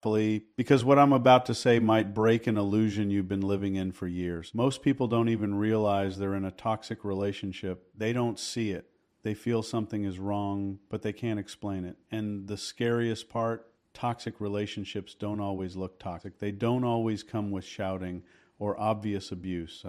Because what I'm about to say might break an illusion you've been living in for years. Most people don't even realize they're in a toxic relationship. They don't see it. They feel something is wrong, but they can't explain it. And the scariest part, toxic relationships don't always look toxic. They don't always come with shouting or obvious abuse.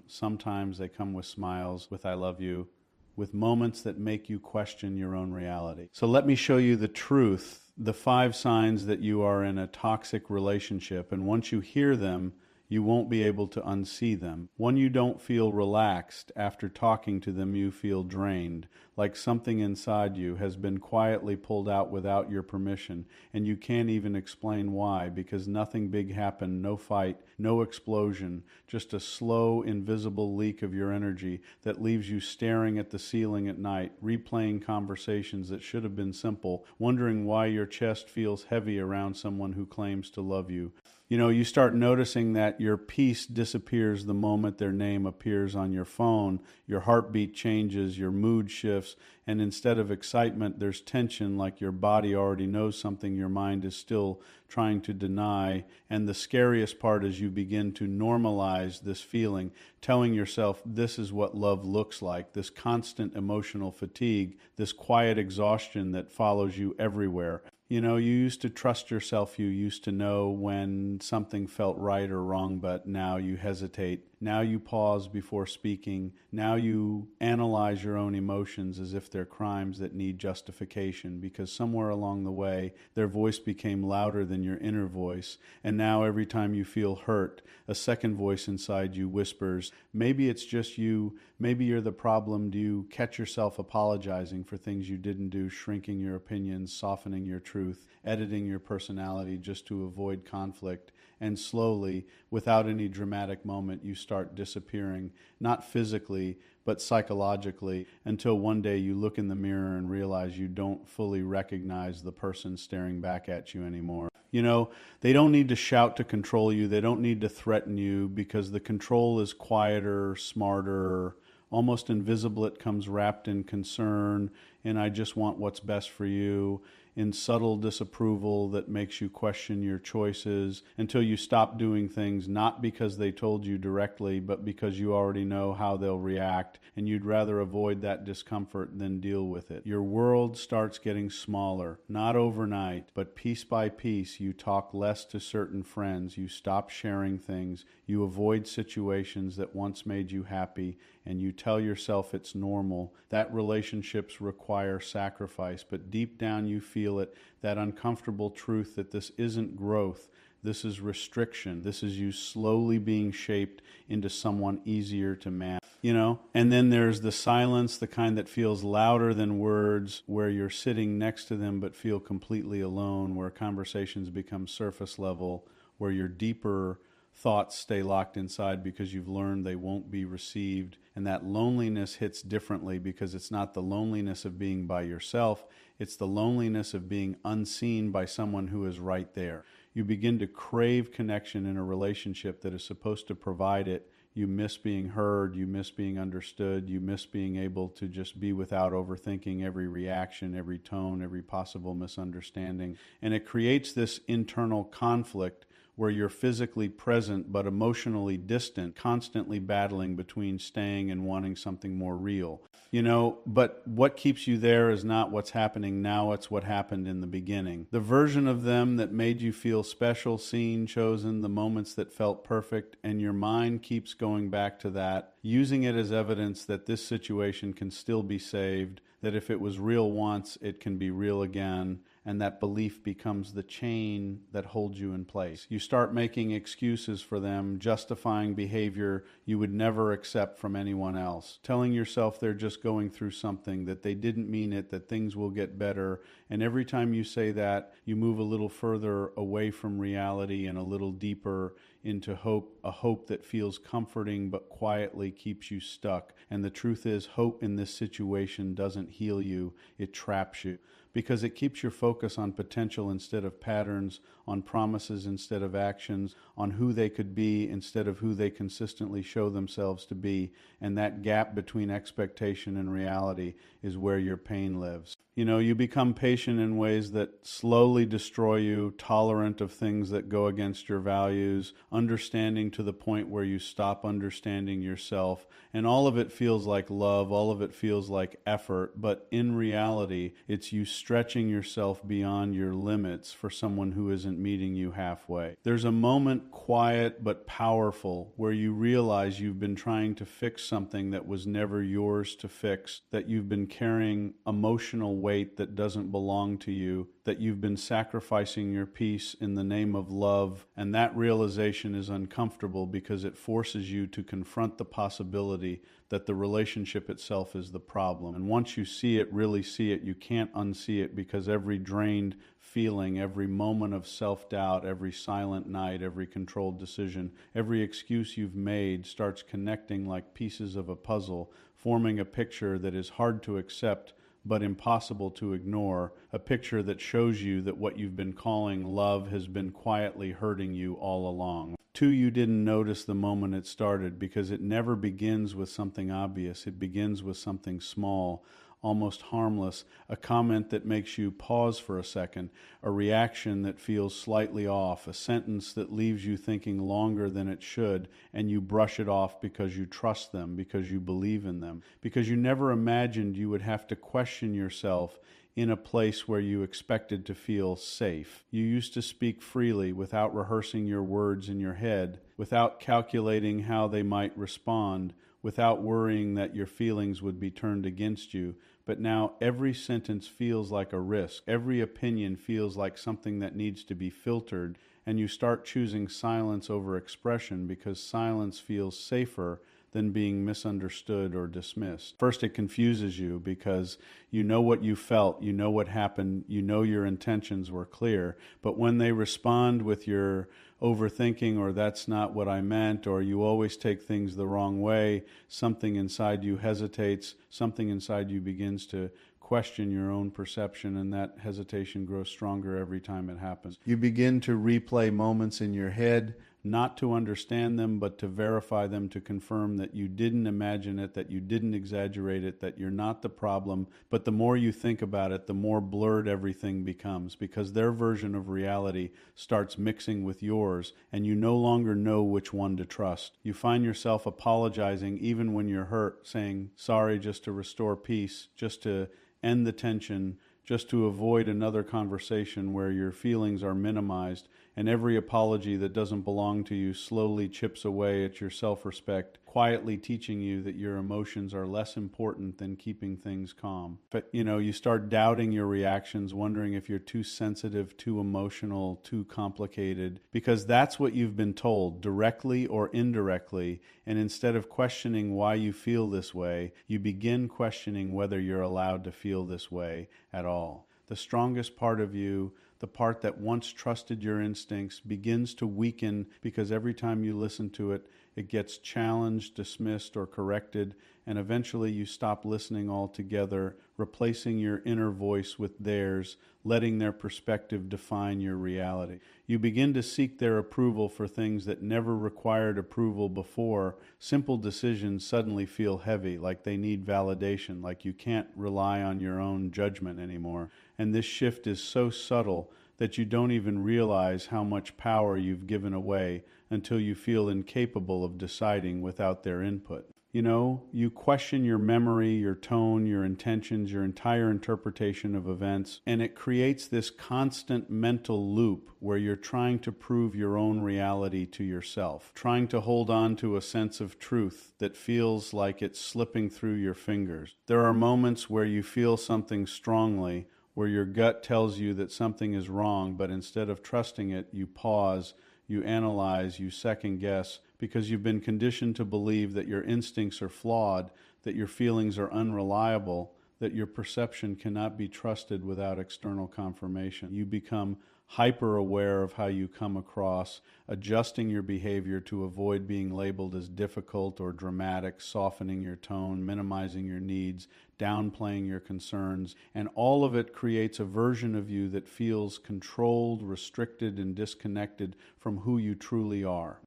Sometimes they come with smiles, with I love you, with moments that make you question your own reality. So let me show you the truth, the 5 signs that you are in a toxic relationship. And once you hear them, you won't be able to unsee them. When you don't feel relaxed after talking to them, you feel drained, like something inside you has been quietly pulled out without your permission, and you can't even explain why, because nothing big happened, no fight, no explosion, just a slow, invisible leak of your energy that leaves you staring at the ceiling at night, replaying conversations that should have been simple, wondering why your chest feels heavy around someone who claims to love you. You know, you start noticing that your peace disappears the moment their name appears on your phone. Your heartbeat changes, your mood shifts, and instead of excitement, there's tension, like your body already knows something your mind is still trying to deny. And the scariest part is you begin to normalize this feeling, telling yourself this is what love looks like, this constant emotional fatigue, this quiet exhaustion that follows you everywhere. You know, you used to trust yourself. You used to know when something felt right or wrong, but now you hesitate. Now you pause before speaking. Now you analyze your own emotions as if they're crimes that need justification, because somewhere along the way, their voice became louder than your inner voice. And now every time you feel hurt, a second voice inside you whispers, maybe it's just you. Maybe you're the problem. Do you catch yourself apologizing for things you didn't do, shrinking your opinions, softening your truth, editing your personality just to avoid conflict? And slowly, without any dramatic moment, you start disappearing, not physically, but psychologically, until one day you look in the mirror and realize you don't fully recognize the person staring back at you anymore. You know, they don't need to shout to control you. They don't need to threaten you, because the control is quieter, smarter, almost invisible. It comes wrapped in concern, and I just want what's best for you, in subtle disapproval that makes you question your choices, until you stop doing things not because they told you directly, but because you already know how they'll react, and you'd rather avoid that discomfort than deal with it. Your world starts getting smaller, not overnight, but piece by piece. You talk less to certain friends, you stop sharing things, you avoid situations that once made you happy, and you tell yourself it's normal. That relationships require sacrifice, but deep down you feel it, that uncomfortable truth that this isn't growth, this is restriction. This is you slowly being shaped into someone easier to manage. You know, and then there's the silence, the kind that feels louder than words, where you're sitting next to them but feel completely alone, where conversations become surface level, where your deeper thoughts stay locked inside because you've learned they won't be received. And that loneliness hits differently, because it's not the loneliness of being by yourself, it's the loneliness of being unseen by someone who is right there. You begin to crave connection in a relationship that is supposed to provide it. You miss being heard, you miss being understood, you miss being able to just be without overthinking every reaction, every tone, every possible misunderstanding. And it creates this internal conflict where you're physically present but emotionally distant, constantly battling between staying and wanting something more real. You know, but what keeps you there is not what's happening now, it's what happened in the beginning. The version of them that made you feel special, seen, chosen, the moments that felt perfect, and your mind keeps going back to that, using it as evidence that this situation can still be saved, that if it was real once, it can be real again, and that belief becomes the chain that holds you in place. You start making excuses for them, justifying behavior you would never accept from anyone else, telling yourself they're just going through something, that they didn't mean it, that things will get better. And every time you say that, you move a little further away from reality and a little deeper into hope, a hope that feels comforting but quietly keeps you stuck. And the truth is, hope in this situation doesn't heal you, it traps you, because it keeps your focus on potential instead of patterns, on promises instead of actions, on who they could be instead of who they consistently show themselves to be. And that gap between expectation and reality is where your pain lives. You know, you become patient in ways that slowly destroy you, tolerant of things that go against your values, understanding to the point where you stop understanding yourself. And all of it feels like love, all of it feels like effort, but in reality, it's you stretching yourself beyond your limits for someone who isn't meeting you halfway. There's a moment, quiet but powerful, where you realize you've been trying to fix something that was never yours to fix, that you've been carrying emotional weight that doesn't belong to you, that you've been sacrificing your peace in the name of love, and that realization is uncomfortable because it forces you to confront the possibility that the relationship itself is the problem. And once you see it, really see it, you can't unsee it, because every drained feeling, every moment of self-doubt, every silent night, every controlled decision, every excuse you've made starts connecting like pieces of a puzzle, forming a picture that is hard to accept but impossible to ignore, a picture that shows you that what you've been calling love has been quietly hurting you all along. Two, you didn't notice the moment it started, because it never begins with something obvious. It begins with something small, almost harmless, a comment that makes you pause for a second, a reaction that feels slightly off, a sentence that leaves you thinking longer than it should, and you brush it off because you trust them, because you believe in them, because you never imagined you would have to question yourself in a place where you expected to feel safe. You used to speak freely without rehearsing your words in your head, without calculating how they might respond, without worrying that your feelings would be turned against you. But now every sentence feels like a risk. Every opinion feels like something that needs to be filtered, and you start choosing silence over expression because silence feels safer than being misunderstood or dismissed. First, it confuses you because you know what you felt, you know what happened, you know your intentions were clear, but when they respond with your overthinking, or that's not what I meant, or you always take things the wrong way, something inside you hesitates, something inside you begins to question your own perception, and that hesitation grows stronger every time it happens. You begin to replay moments in your head, not to understand them, but to verify them, to confirm that you didn't imagine it, that you didn't exaggerate it, that you're not the problem. But the more you think about it, the more blurred everything becomes, because their version of reality starts mixing with yours, and you no longer know which one to trust. You find yourself apologizing even when you're hurt, saying sorry just to restore peace, just to end the tension, just to avoid another conversation where your feelings are minimized, and every apology that doesn't belong to you slowly chips away at your self-respect, quietly teaching you that your emotions are less important than keeping things calm. But, you start doubting your reactions, wondering if you're too sensitive, too emotional, too complicated, because that's what you've been told, directly or indirectly, and instead of questioning why you feel this way, you begin questioning whether you're allowed to feel this way at all. The strongest part of you, the part that once trusted your instincts, begins to weaken because every time you listen to it, it gets challenged, dismissed, or corrected, and eventually you stop listening altogether, replacing your inner voice with theirs, letting their perspective define your reality. You begin to seek their approval for things that never required approval before. Simple decisions suddenly feel heavy, like they need validation, like you can't rely on your own judgment anymore. And this shift is so subtle that you don't even realize how much power you've given away until you feel incapable of deciding without their input. You question your memory, your tone, your intentions, your entire interpretation of events, and it creates this constant mental loop where you're trying to prove your own reality to yourself, trying to hold on to a sense of truth that feels like it's slipping through your fingers. There are moments where you feel something strongly, where your gut tells you that something is wrong, but instead of trusting it, you pause, you analyze, you second guess, because you've been conditioned to believe that your instincts are flawed, that your feelings are unreliable, that your perception cannot be trusted without external confirmation. You become hyper aware of how you come across, adjusting your behavior to avoid being labeled as difficult or dramatic, softening your tone, minimizing your needs, downplaying your concerns, and all of it creates a version of you that feels controlled, restricted, and disconnected from who you truly are.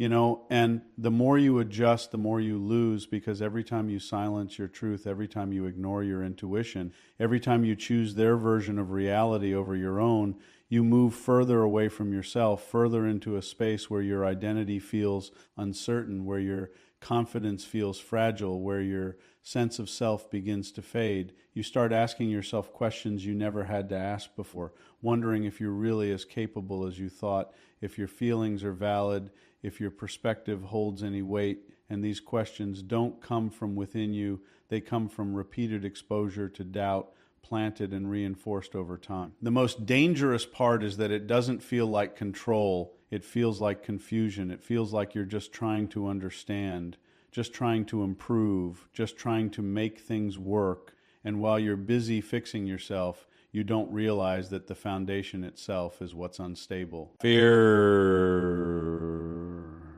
And the more you adjust, the more you lose, because every time you silence your truth, every time you ignore your intuition, every time you choose their version of reality over your own, you move further away from yourself, further into a space where your identity feels uncertain, where your confidence feels fragile, where your sense of self begins to fade. You start asking yourself questions you never had to ask before, wondering if you're really as capable as you thought, if your feelings are valid, if your perspective holds any weight. And these questions don't come from within you, they come from repeated exposure to doubt, planted and reinforced over time. The most dangerous part is that it doesn't feel like control. It feels like confusion. It feels like you're just trying to understand, just trying to improve, just trying to make things work. And while you're busy fixing yourself, you don't realize that the foundation itself is what's unstable. Fear.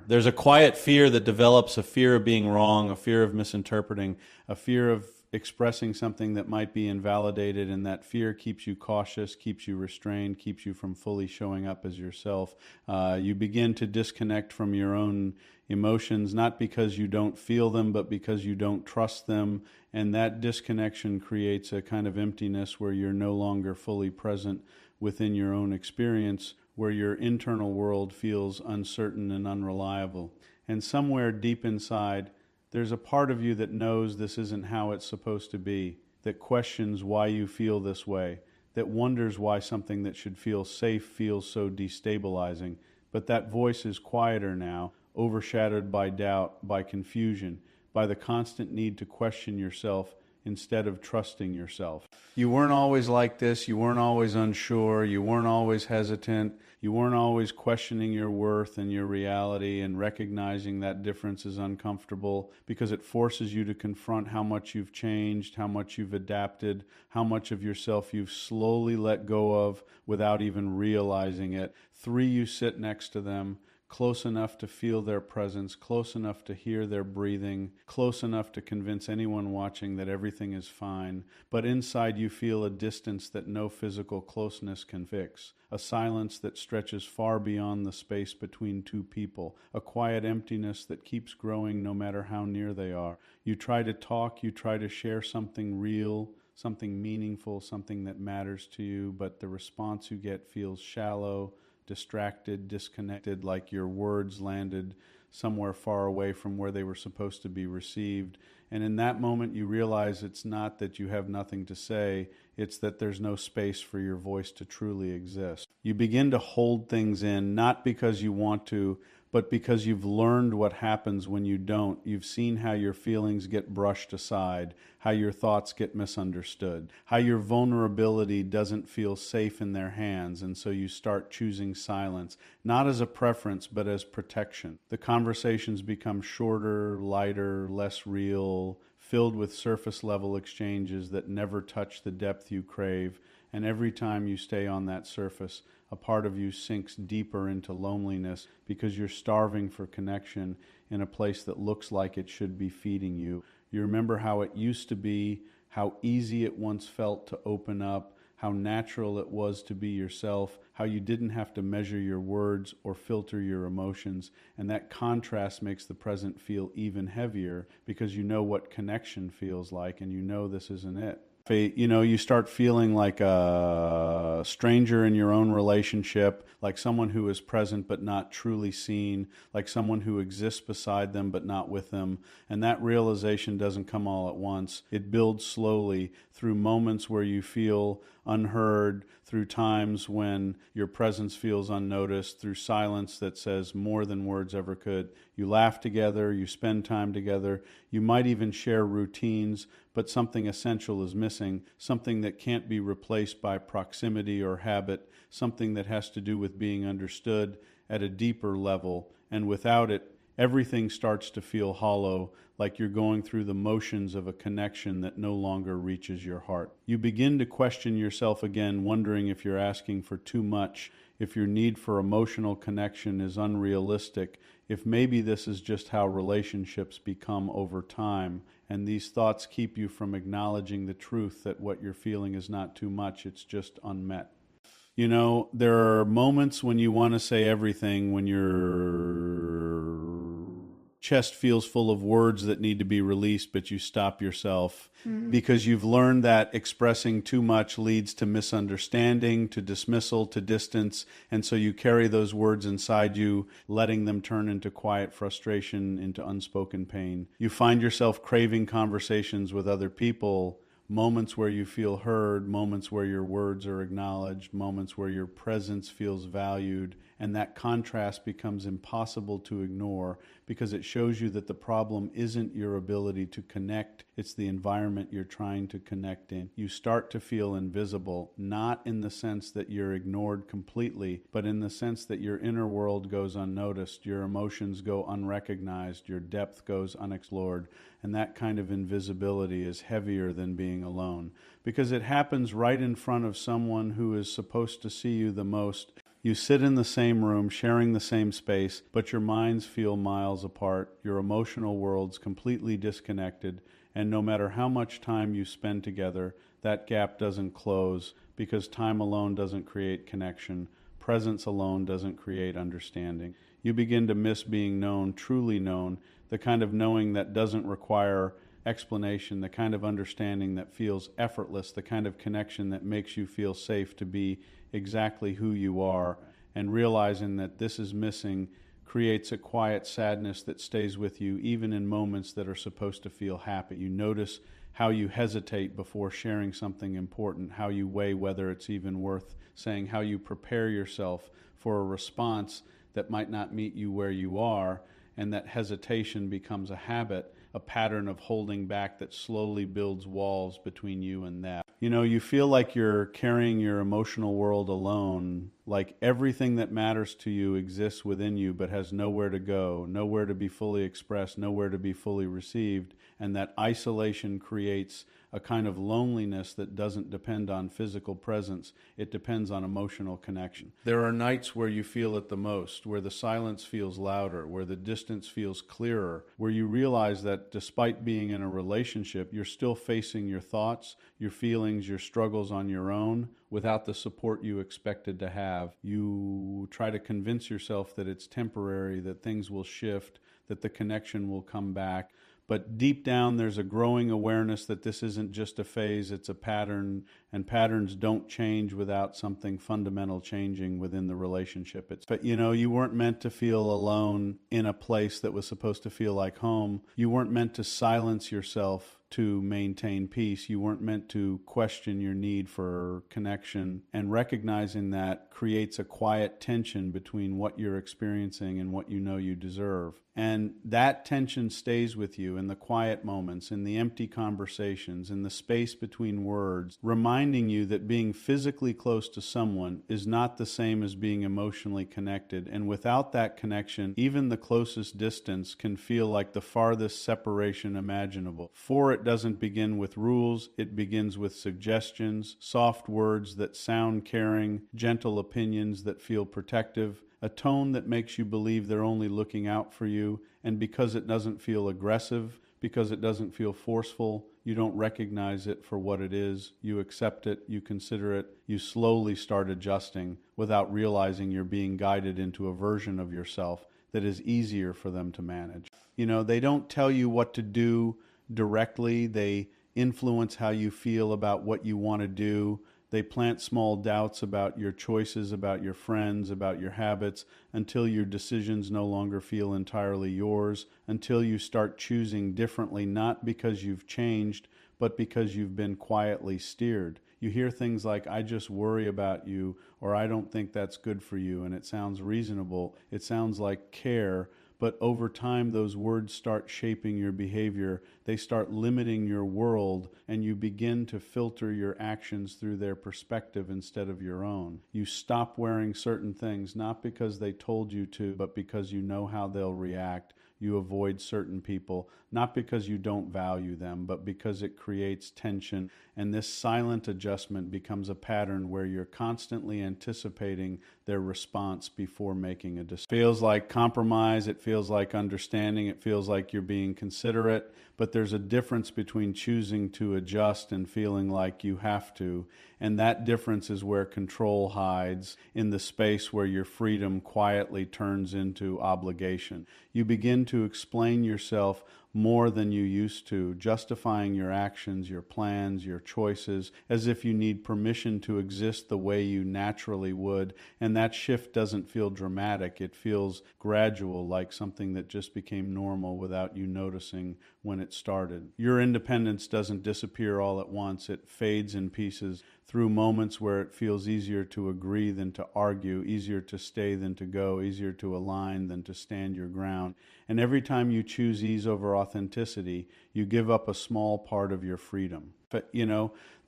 There's a quiet fear that develops, a fear of being wrong, a fear of misinterpreting, a fear of expressing something that might be invalidated, and that fear keeps you cautious, keeps you restrained, keeps you from fully showing up as yourself. You begin to disconnect from your own emotions, not because you don't feel them, but because you don't trust them, and that disconnection creates a kind of emptiness where you're no longer fully present within your own experience, where your internal world feels uncertain and unreliable. And somewhere deep inside, there's a part of you that knows this isn't how it's supposed to be, that questions why you feel this way, that wonders why something that should feel safe feels so destabilizing. But that voice is quieter now, overshadowed by doubt, by confusion, by the constant need to question yourself instead of trusting yourself. You weren't always like this, you weren't always unsure, you weren't always hesitant, you weren't always questioning your worth and your reality, and recognizing that difference is uncomfortable because it forces you to confront how much you've changed, how much you've adapted, how much of yourself you've slowly let go of without even realizing it. 3, you sit next to them, close enough to feel their presence, close enough to hear their breathing, close enough to convince anyone watching that everything is fine. But inside you feel a distance that no physical closeness can fix, a silence that stretches far beyond the space between two people, a quiet emptiness that keeps growing no matter how near they are. You try to talk, you try to share something real, something meaningful, something that matters to you, but the response you get feels shallow, distracted, disconnected, like your words landed somewhere far away from where they were supposed to be received. And in that moment, you realize it's not that you have nothing to say, it's that there's no space for your voice to truly exist. You begin to hold things in, not because you want to, but because you've learned what happens when you don't. You've seen how your feelings get brushed aside, how your thoughts get misunderstood, how your vulnerability doesn't feel safe in their hands, and so you start choosing silence, not as a preference, but as protection. The conversations become shorter, lighter, less real, filled with surface-level exchanges that never touch the depth you crave, and every time you stay on that surface, a part of you sinks deeper into loneliness because you're starving for connection in a place that looks like it should be feeding you. You remember how it used to be, how easy it once felt to open up, how natural it was to be yourself, how you didn't have to measure your words or filter your emotions, and that contrast makes the present feel even heavier because you know what connection feels like and you know this isn't it. You start feeling like a stranger in your own relationship, like someone who is present but not truly seen, like someone who exists beside them but not with them. And that realization doesn't come all at once. It builds slowly through moments where you feel unheard, through times when your presence feels unnoticed, through silence that says more than words ever could. You laugh together, you spend time together, you might even share routines, but something essential is missing, something that can't be replaced by proximity or habit, something that has to do with being understood at a deeper level. And without it, everything starts to feel hollow, like you're going through the motions of a connection that no longer reaches your heart. You begin to question yourself again, wondering if you're asking for too much, if your need for emotional connection is unrealistic, if maybe this is just how relationships become over time. And these thoughts keep you from acknowledging the truth that what you're feeling is not too much, it's just unmet. There are moments when you want to say everything, when you're chest feels full of words that need to be released, but you stop yourself because you've learned that expressing too much leads to misunderstanding, to dismissal, to distance. And so you carry those words inside you, letting them turn into quiet frustration, into unspoken pain. You find yourself craving conversations with other people, moments where you feel heard, moments where your words are acknowledged, moments where your presence feels valued, and that contrast becomes impossible to ignore because it shows you that the problem isn't your ability to connect, it's the environment you're trying to connect in. You start to feel invisible, not in the sense that you're ignored completely, but in the sense that your inner world goes unnoticed, your emotions go unrecognized, your depth goes unexplored, and that kind of invisibility is heavier than being alone because it happens right in front of someone who is supposed to see you the most. You sit in the same room, sharing the same space, but your minds feel miles apart, your emotional worlds completely disconnected, and no matter how much time you spend together, that gap doesn't close because time alone doesn't create connection, presence alone doesn't create understanding. You begin to miss being known, truly known, the kind of knowing that doesn't require explanation, the kind of understanding that feels effortless, the kind of connection that makes you feel safe to be exactly who you are, and realizing that this is missing creates a quiet sadness that stays with you even in moments that are supposed to feel happy. You notice how you hesitate before sharing something important, how you weigh whether it's even worth saying, how you prepare yourself for a response that might not meet you where you are, and that hesitation becomes a habit, a pattern of holding back that slowly builds walls between you and that. You know, you feel like you're carrying your emotional world alone, like everything that matters to you exists within you but has nowhere to go, nowhere to be fully expressed, nowhere to be fully received, and that isolation creates a kind of loneliness that doesn't depend on physical presence, it depends on emotional connection. There are nights where you feel it the most, where the silence feels louder, where the distance feels clearer, where you realize that despite being in a relationship, you're still facing your thoughts, your feelings, your struggles on your own without the support you expected to have. You try to convince yourself that it's temporary, that things will shift, that the connection will come back. But deep down, there's a growing awareness that this isn't just a phase, it's a pattern, and patterns don't change without something fundamental changing within the relationship. But you know, you weren't meant to feel alone in a place that was supposed to feel like home. You weren't meant to silence yourself to maintain peace. You weren't meant to question your need for connection, and recognizing that creates a quiet tension between what you're experiencing and what you know you deserve. And that tension stays with you in the quiet moments, in the empty conversations, in the space between words, reminding you that being physically close to someone is not the same as being emotionally connected. And without that connection, even the closest distance can feel like the farthest separation imaginable. For it doesn't begin with rules, it begins with suggestions, soft words that sound caring, gentle opinions that feel protective, a tone that makes you believe they're only looking out for you, and because it doesn't feel aggressive, because it doesn't feel forceful, you don't recognize it for what it is, you accept it, you consider it, you slowly start adjusting without realizing you're being guided into a version of yourself that is easier for them to manage. You know, they don't tell you what to do directly, they influence how you feel about what you want to do. They plant small doubts about your choices, about your friends, about your habits, until your decisions no longer feel entirely yours, until you start choosing differently, not because you've changed, but because you've been quietly steered. You hear things like, I just worry about you, or I don't think that's good for you, and it sounds reasonable. It sounds like care. But over time, those words start shaping your behavior. They start limiting your world, and you begin to filter your actions through their perspective instead of your own. You stop wearing certain things, not because they told you to, but because you know how they'll react. You avoid certain people, not because you don't value them, but because it creates tension. And this silent adjustment becomes a pattern where you're constantly anticipating their response before making a decision. It feels like compromise, it feels like understanding, it feels like you're being considerate, but there's a difference between choosing to adjust and feeling like you have to. And that difference is where control hides, in the space where your freedom quietly turns into obligation. You begin to explain yourself more than you used to, justifying your actions, your plans, your choices, as if you need permission to exist the way you naturally would. And that shift doesn't feel dramatic. It feels gradual, like something that just became normal without you noticing when it started. Your independence doesn't disappear all at once. It fades in pieces through moments where it feels easier to agree than to argue, easier to stay than to go, easier to align than to stand your ground. And every time you choose ease over authenticity, you give up a small part of your freedom. But,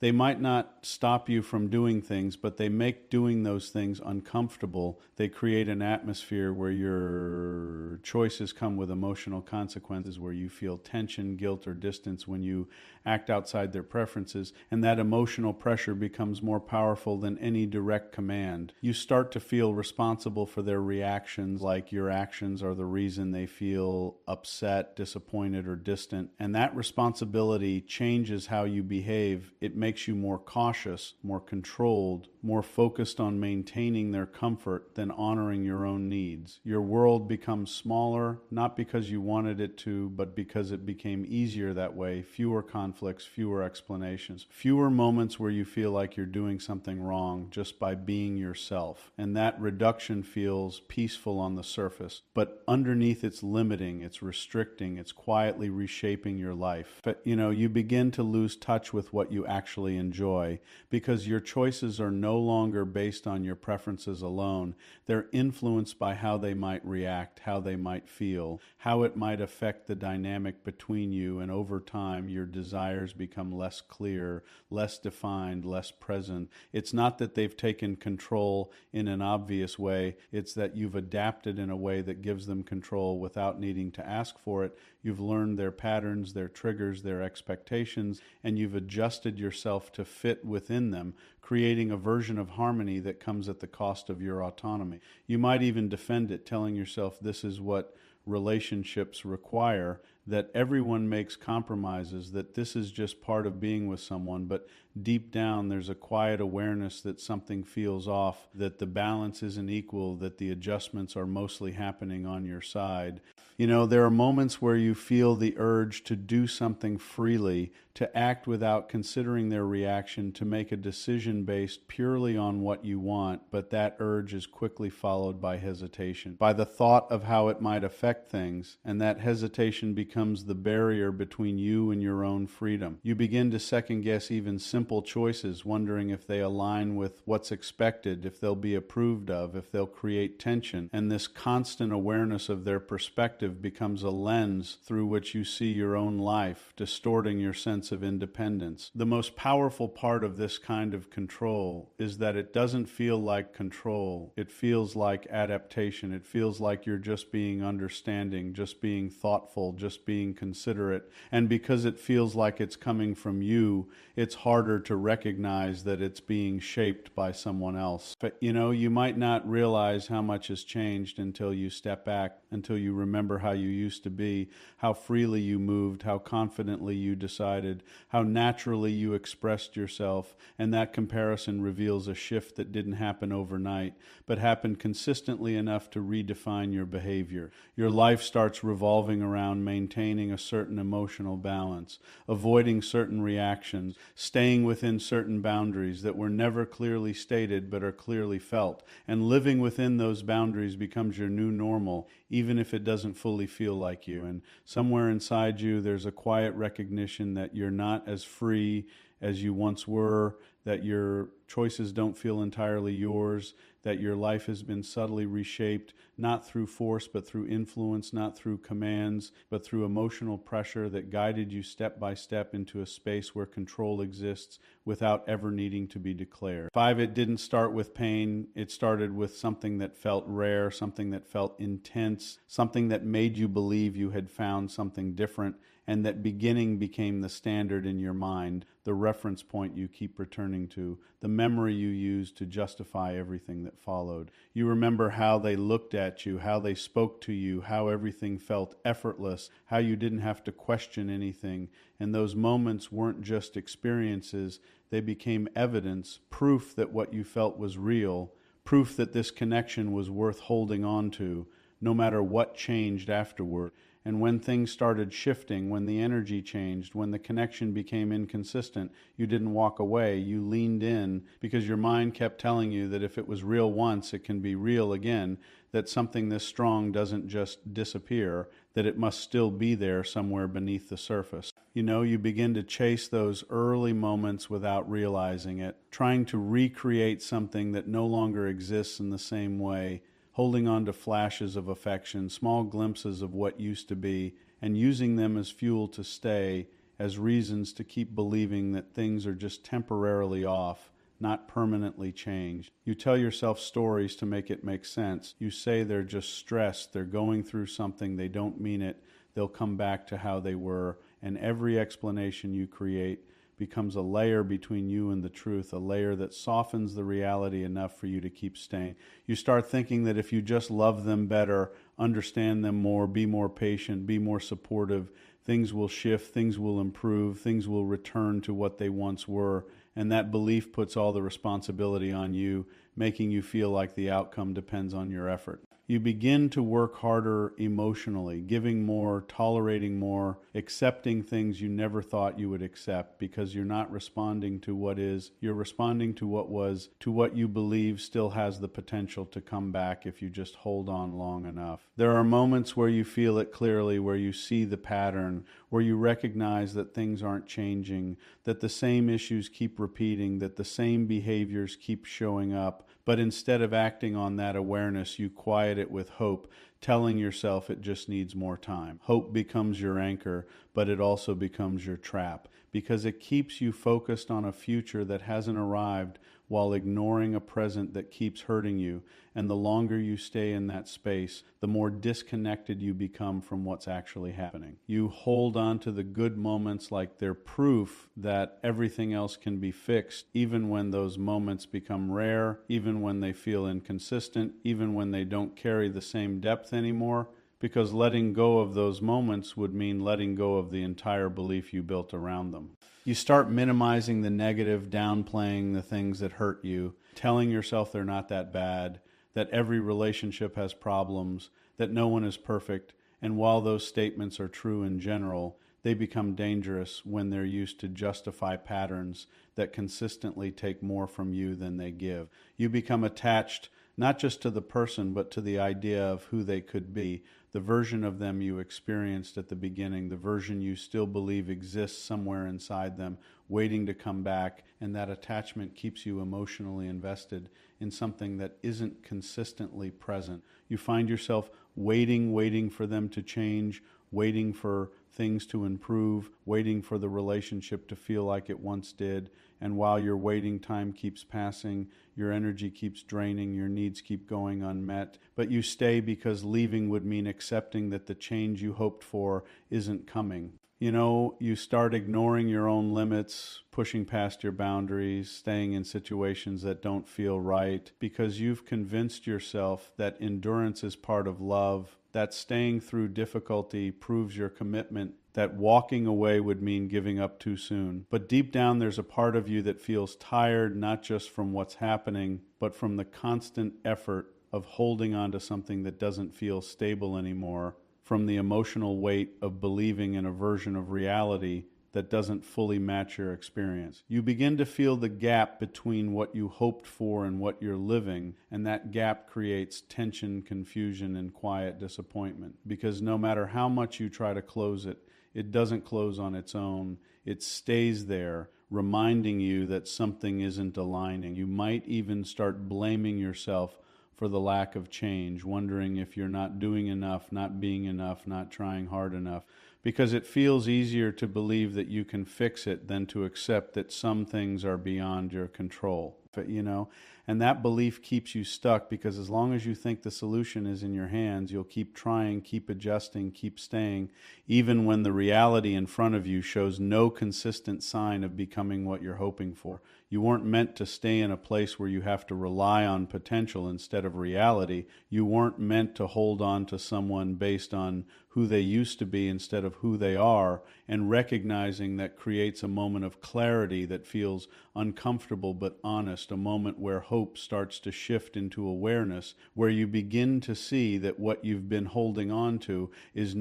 they might not stop you from doing things, but they make doing those things uncomfortable. They create an atmosphere where your choices come with emotional consequences, where you feel tension, guilt, or distance when you act outside their preferences, and that emotional pressure becomes more powerful than any direct command. You start to feel responsible for their reactions, like your actions are the reason they feel upset, disappointed, or distant, and that responsibility changes how you behave. It makes you more cautious, more controlled, more focused on maintaining their comfort than honoring your own needs. Your world becomes smaller, not because you wanted it to, but because it became easier that way. Fewer conflicts, fewer explanations, fewer moments where you feel like you're doing something wrong just by being yourself. And that reduction feels peaceful on the surface, but underneath it's limiting, it's restricting, it's quietly reshaping your life. But you begin to lose touch with what you actually enjoy, because your choices are no longer based on your preferences alone. They're influenced by how they might react, how they might feel, how it might affect the dynamic between you, and over time your desires become less clear, less defined, less present. It's not that they've taken control in an obvious way, it's that you've adapted in a way that gives them control without needing to ask for it. You've learned their patterns, their triggers, their expectations, and you've adjusted yourself to fit within them, creating a version of harmony that comes at the cost of your autonomy. You might even defend it, telling yourself this is what relationships require, that everyone makes compromises, that this is just part of being with someone, but deep down there's a quiet awareness that something feels off, that the balance isn't equal, that the adjustments are mostly happening on your side. There are moments where you feel the urge to do something freely, to act without considering their reaction, to make a decision based purely on what you want, but that urge is quickly followed by hesitation, by the thought of how it might affect things, and that hesitation becomes the barrier between you and your own freedom. You begin to second guess even simple choices, wondering if they align with what's expected, if they'll be approved of, if they'll create tension, and this constant awareness of their perspective becomes a lens through which you see your own life, distorting your sense of independence. The most powerful part of this kind of control is that it doesn't feel like control. It feels like adaptation. It feels like you're just being understanding, just being thoughtful, just being considerate. And because it feels like it's coming from you, it's harder to recognize that it's being shaped by someone else. But you might not realize how much has changed until you step back, until you remember how you used to be, how freely you moved, how confidently you decided, how naturally you expressed yourself, and that comparison reveals a shift that didn't happen overnight, but happened consistently enough to redefine your behavior. Your life starts revolving around maintaining a certain emotional balance, avoiding certain reactions, staying within certain boundaries that were never clearly stated but are clearly felt, and living within those boundaries becomes your new normal, even if it doesn't fully feel like you. And somewhere inside you there's a quiet recognition that you're not as free as you once were, that your choices don't feel entirely yours, that your life has been subtly reshaped, not through force, but through influence, not through commands, but through emotional pressure that guided you step by step into a space where control exists without ever needing to be declared. 5, it didn't start with pain. It started with something that felt rare, something that felt intense, something that made you believe you had found something different, and that beginning became the standard in your mind, the reference point you keep returning returning to, the memory you used to justify everything that followed. You remember how they looked at you, how they spoke to you, how everything felt effortless, how you didn't have to question anything. And those moments weren't just experiences, they became evidence, proof that what you felt was real, proof that this connection was worth holding on to, no matter what changed afterward. And when things started shifting, when the energy changed, when the connection became inconsistent, you didn't walk away, you leaned in, because your mind kept telling you that if it was real once, it can be real again, that something this strong doesn't just disappear, that it must still be there somewhere beneath the surface. You know, you begin to chase those early moments without realizing it, trying to recreate something that no longer exists in the same way, holding on to flashes of affection, small glimpses of what used to be, and using them as fuel to stay, as reasons to keep believing that things are just temporarily off, not permanently changed. You tell yourself stories to make it make sense. You say they're just stressed, they're going through something, they don't mean it, they'll come back to how they were, and every explanation you create becomes a layer between you and the truth, a layer that softens the reality enough for you to keep staying. You start thinking that if you just love them better, understand them more, be more patient, be more supportive, things will shift, things will improve, things will return to what they once were. And that belief puts all the responsibility on you, making you feel like the outcome depends on your effort. You begin to work harder emotionally, giving more, tolerating more, accepting things you never thought you would accept, because you're not responding to what is, you're responding to what was, to what you believe still has the potential to come back if you just hold on long enough. There are moments where you feel it clearly, where you see the pattern, where you recognize that things aren't changing, that the same issues keep repeating, that the same behaviors keep showing up. But instead of acting on that awareness, you quiet it with hope, telling yourself it just needs more time. Hope becomes your anchor, but it also becomes your trap, because it keeps you focused on a future that hasn't arrived while ignoring a present that keeps hurting you. And the longer you stay in that space, the more disconnected you become from what's actually happening. You hold on to the good moments like they're proof that everything else can be fixed, even when those moments become rare, even when they feel inconsistent, even when they don't carry the same depth anymore, because letting go of those moments would mean letting go of the entire belief you built around them. You start minimizing the negative, downplaying the things that hurt you, telling yourself they're not that bad, that every relationship has problems, that no one is perfect, and while those statements are true in general, they become dangerous when they're used to justify patterns that consistently take more from you than they give. You become attached not just to the person, but to the idea of who they could be, the version of them you experienced at the beginning, the version you still believe exists somewhere inside them, waiting to come back, and that attachment keeps you emotionally invested in something that isn't consistently present. You find yourself waiting for them to change, waiting for things to improve, waiting for the relationship to feel like it once did. And while you're waiting, time keeps passing, your energy keeps draining, your needs keep going unmet. But you stay because leaving would mean accepting that the change you hoped for isn't coming. You know, you start ignoring your own limits, pushing past your boundaries, staying in situations that don't feel right, because you've convinced yourself that endurance is part of love, that staying through difficulty proves your commitment, that walking away would mean giving up too soon. But deep down, there's a part of you that feels tired, not just from what's happening, but from the constant effort of holding on to something that doesn't feel stable anymore, from the emotional weight of believing in a version of reality that doesn't fully match your experience. You begin to feel the gap between what you hoped for and what you're living, and that gap creates tension, confusion, and quiet disappointment. Because no matter how much you try to close it, it doesn't close on its own. It stays there, reminding you that something isn't aligning. You might even start blaming yourself for the lack of change, wondering if you're not doing enough, not being enough, not trying hard enough, because it feels easier to believe that you can fix it than to accept that some things are beyond your control. But, you know, And that belief keeps you stuck, because as long as you think the solution is in your hands, you'll keep trying, keep adjusting, keep staying, even when the reality in front of you shows no consistent sign of becoming what you're hoping for. You weren't meant to stay in a place where you have to rely on potential instead of reality. You weren't meant to hold on to someone based on who they used to be instead of who they are, and recognizing that creates a moment of clarity that feels uncomfortable but honest, a moment where hope starts to shift into awareness, where you begin to see that what you've been holding on to is